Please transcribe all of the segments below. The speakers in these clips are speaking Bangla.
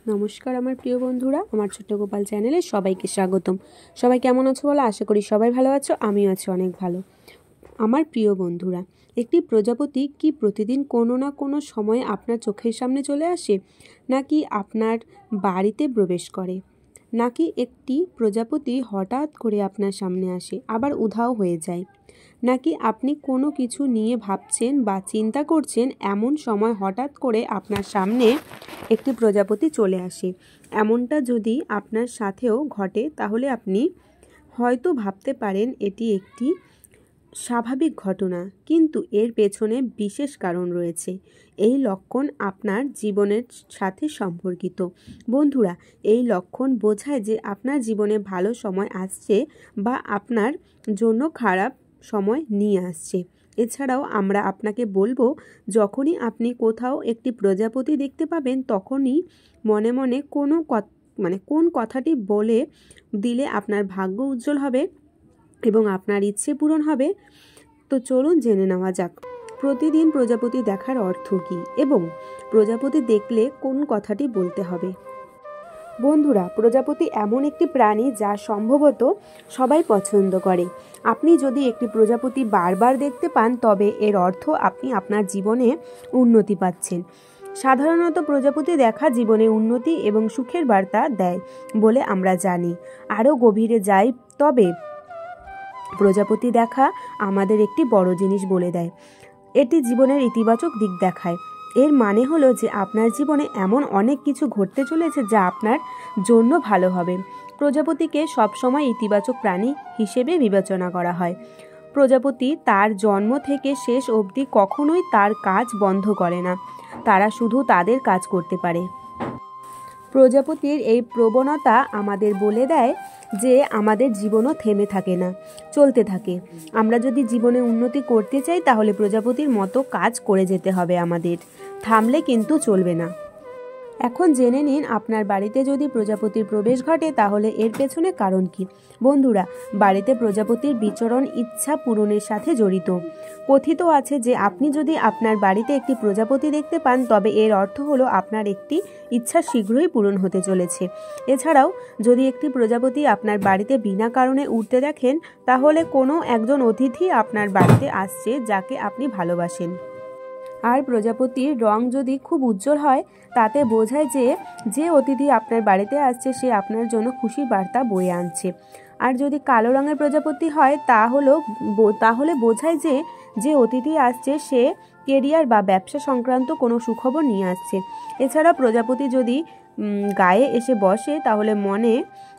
নমস্কার আমার প্রিয় বন্ধুরা, আমার ছোট্ট গোপাল চ্যানেলে সবাইকে স্বাগতম। সবাই কেমন আছো বলো? আশা করি সবাই ভালো আছো, আমিও আছি অনেক ভালো। আমার প্রিয় বন্ধুরা, একটি প্রজাপতি কি প্রতিদিন কোনো না কোনো সময়ে আপনার চোখের সামনে চলে আসে, নাকি আপনার বাড়িতে প্রবেশ করে? নাকি একটি প্রজাপতি হঠাৎ করে আপনার সামনে আসে আবার উধাও হয়ে যায়? নাকি আপনি কোনো কিছু নিয়ে ভাবছেন বা চিন্তা করছেন, এমন সময় হঠাৎ করে আপনার সামনে একটি প্রজাপতি চলে আসে? এমনটা যদি আপনার সাথেও ঘটে তাহলে আপনি হয়তো ভাবতে পারেন এটি একটি স্বাভাবিক ঘটনা, কিন্তু এর পেছনে বিশেষ কারণ রয়েছে। এই লক্ষণ আপনার জীবনের সাথে সম্পর্কিত। বন্ধুরা, এই লক্ষণ বোঝায় যে আপনার জীবনে ভালো সময় আসছে বা আপনার জন্য খারাপ সময় নিয়ে আসছে। এছাড়াও আমরা আপনাকে বলবো, যখনই আপনি কোথাও একটি প্রজাপতি দেখতে পাবেন তখনই মনে মনে কোন কথাটি বলে দিলে আপনার ভাগ্য উজ্জ্বল হবে এবং আপনার ইচ্ছে পূরণ হবে। তো চলুন জেনে নেওয়া যাক প্রতিদিন প্রজাপতি দেখার অর্থ কী এবং প্রজাপতি দেখলে কোন কথাটি বলতে হবে। বন্ধুরা, প্রজাপতি এমন একটি প্রাণী যা সম্ভবত সবাই পছন্দ করে। আপনি যদি একটি প্রজাপতি বারবার দেখতে পান তবে এর অর্থ আপনি আপনার জীবনে উন্নতি পাচ্ছেন। সাধারণত প্রজাপতি দেখা জীবনে উন্নতি এবং সুখের বার্তা দেয় বলে আমরা জানি। আরও গভীরে যাই, তবে প্রজাপতি দেখা আমাদের একটি বড় জিনিস বলে দেয়। এটি জীবনের ইতিবাচক দিক দেখায়। এর মানে হলো যে আপনার জীবনে এমন অনেক কিছু ঘটতে চলেছে যা আপনার জন্য ভালো হবে। প্রজাপতিকে সবসময় ইতিবাচক প্রাণী হিসেবে বিবেচনা করা হয়। প্রজাপতি তার জন্ম থেকে শেষ অবধি কখনোই তার কাজ বন্ধ করে না, তারা শুধু তাদের কাজ করতে পারে। প্রজাপতির এই প্রবণতা আমাদের বলে দেয় যে আমাদের জীবনও থেমে থাকে না, চলতে থাকে। আমরা যদি জীবনে উন্নতি করতে চাই তাহলে প্রজাপতির মতো কাজ করে যেতে হবে আমাদের, থামলে কিন্তু চলবে না। এখন জেনে নিন, আপনার বাড়িতে যদি প্রজাপতির প্রবেশ ঘটে তাহলে এর পেছনে কারণ কি। বন্ধুরা, বাড়িতে প্রজাপতির বিচরণ ইচ্ছা পূরণের সাথে জড়িত। কথিত আছে যে আপনি যদি আপনার বাড়িতে একটি প্রজাপতি দেখতে পান তবে এর অর্থ হলো আপনার একটি ইচ্ছা শীঘ্রই পূরণ হতে চলেছে। এছাড়াও যদি একটি প্রজাপতি আপনার বাড়িতে বিনা কারণে উড়তে দেখেন তাহলে কোনো একজন অতিথি আপনার বাড়িতে আসছে যাকে আপনি ভালোবাসেন। আর প্রজাপতির রং যদি খুব উজ্জ্বল হয় তাতে বোঝায় যে যে অতিথি আপনার বাড়িতে আসছে সে আপনার জন্য খুশির বার্তা বয়ে আনছে। আর যদি কালো রঙের প্রজাপতি হয় তাহলে বোঝায় যে যে অতিথি আসছে সে কেরিয়ার বা ব্যবসা সংক্রান্ত কোনো সুখবর নিয়ে আসছে। এছাড়া প্রজাপতি যদি গায়ে এসে বসে তাহলে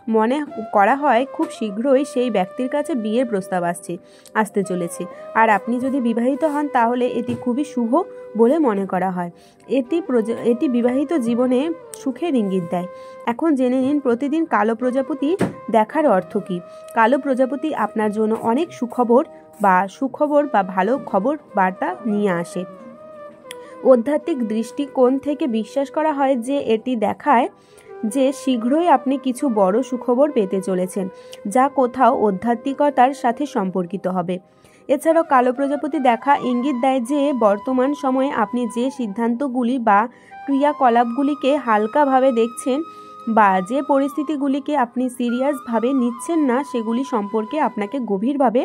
মনে করা হয় খুব শীঘ্রই সেই ব্যক্তির কাছে বিয়ের প্রস্তাব আসতে চলেছে। আর আপনি যদি বিবাহিত হন তাহলে এটি খুবই শুভ বলে মনে করা হয়। এটি বিবাহিত জীবনে সুখের ইঙ্গিত দেয়। এখন জেনে নিন প্রতিদিন কালো প্রজাপতি দেখার অর্থ কী। কালো প্রজাপতি আপনার জন্য অনেক সুখবর বা ভালো খবর বার্তা নিয়ে আসে। আধ্যাত্মিক দৃষ্টিকোণ থেকে বিশ্বাস করা হয় যে এটি দেখায় যে শীঘ্রই আপনি কিছু বড় সুখবর পেতে চলেছেন, যা কোথাও আধ্যাত্মিকতার সাথে সম্পর্কিত হবে। এছাড়াও কালো প্রজাপতি দেখা ইঙ্গিত দেয় যে বর্তমান সময়ে আপনি যে সিদ্ধান্তগুলি বা ক্রিয়াকলাপগুলিকে হালকাভাবে দেখছেন বা যে পরিস্থিতিগুলিকে আপনি সিরিয়াসভাবে নিচ্ছেন না সেগুলি সম্পর্কে আপনাকে গভীরভাবে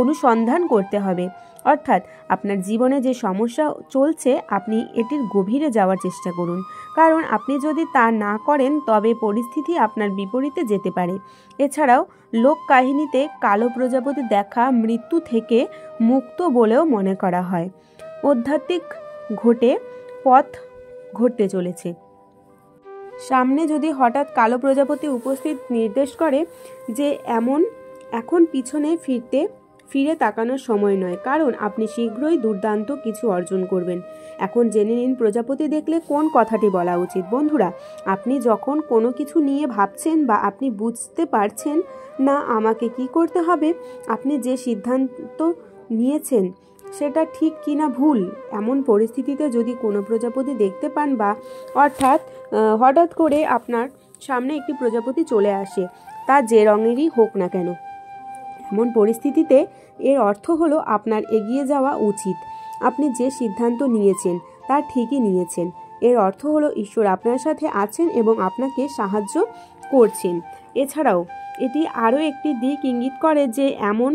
অনুসন্ধান করতে হবে। অর্থাৎ আপনার জীবনে যে সমস্যা চলছে আপনি এটির গভীরে যাওয়ার চেষ্টা করুন, কারণ আপনি যদি তা না করেন তবে পরিস্থিতি আপনার বিপরীতে যেতে পারে। এছাড়াও লোক কাহিনীতে কালো প্রজাপতি দেখা মৃত্যু থেকে মুক্ত বলেও মনে করা হয়। আধ্যাত্মিক পথ ঘটতে চলেছে। সামনে যদি হঠাৎ কালো প্রজাপতি উপস্থিত নির্দেশ করে যে এখন পিছনে ফিরে তাকানোর সময় নয়, কারণ আপনি শীঘ্রই দুর্দান্ত কিছু অর্জন করবেন। এখন জেনে নিন প্রজাপতি দেখলে কোন কথাটি বলা উচিত। বন্ধুরা, আপনি যখন কোনো কিছু নিয়ে ভাবছেন বা আপনি বুঝতে পারছেন না আমাকে কি করতে হবে, আপনি যে সিদ্ধান্ত নিয়েছেন সেটা ঠিক কি না ভুল, এমন পরিস্থিতিতে যদি কোনো প্রজাপতি দেখতে পান বা হঠাৎ করে আপনার সামনে একটি প্রজাপতি চলে আসে, তা যে রঙেরই হোক না কেন, এমন পরিস্থিতিতে এর অর্থ হলো আপনার এগিয়ে যাওয়া উচিত। আপনি যে সিদ্ধান্ত নিয়েছেন তা ঠিকই নিয়েছেন। এর অর্থ হলো ঈশ্বর আপনার সাথে আছেন এবং আপনাকে সাহায্য করছেন। এছাড়াও এটি আরও একটি দিক ইঙ্গিত করে যে এমন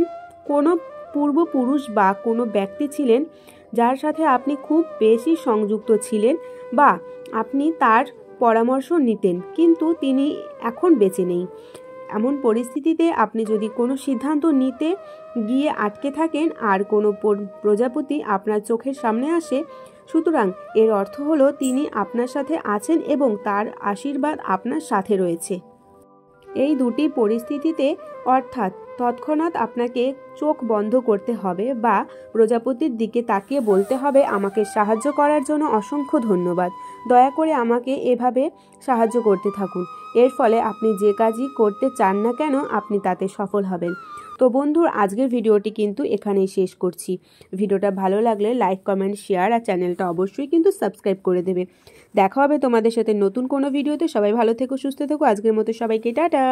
কোনো পূর্বপুরুষ বা কোনো ব্যক্তি ছিলেন যার সাথে আপনি খুব বেশি সংযুক্ত ছিলেন বা আপনি তার পরামর্শ নিতেন, কিন্তু তিনি এখন বেঁচে নেই। এমন পরিস্থিতিতে আপনি যদি কোনো সিদ্ধান্ত নিতে গিয়ে আটকে থাকেন আর কোনো প্রজাপতি আপনার চোখের সামনে আসে, সুতরাং এর অর্থ হলো তিনি আপনার সাথে আছেন এবং তার আশীর্বাদ আপনার সাথে রয়েছে। এই দুটি পরিস্থিতিতে অর্থাৎ তৎক্ষণাৎ আপনাকে চোখ বন্ধ করতে হবে বা প্রজাপতির দিকে তাকিয়ে বলতে হবে, আমাকে সাহায্য করার জন্য অসংখ্য ধন্যবাদ, দয়া করে আমাকে এভাবে সাহায্য করতে থাকুন। এর ফলে আপনি যে কাজই করতে চান না কেন আপনি তাতে সফল হবেন। তো বন্ধুর আজকের ভিডিওটি কিন্তু এখানেই শেষ করছি। ভিডিওটা ভালো লাগলে লাইক, কমেন্ট, শেয়ার আর চ্যানেলটা অবশ্যই কিন্তু সাবস্ক্রাইব করে দেবে। দেখা হবে তোমাদের সাথে নতুন কোনো ভিডিওতে। সবাই ভালো থেকো, সুস্থ থেকো। আজকের মতো সবাইকে টাটা।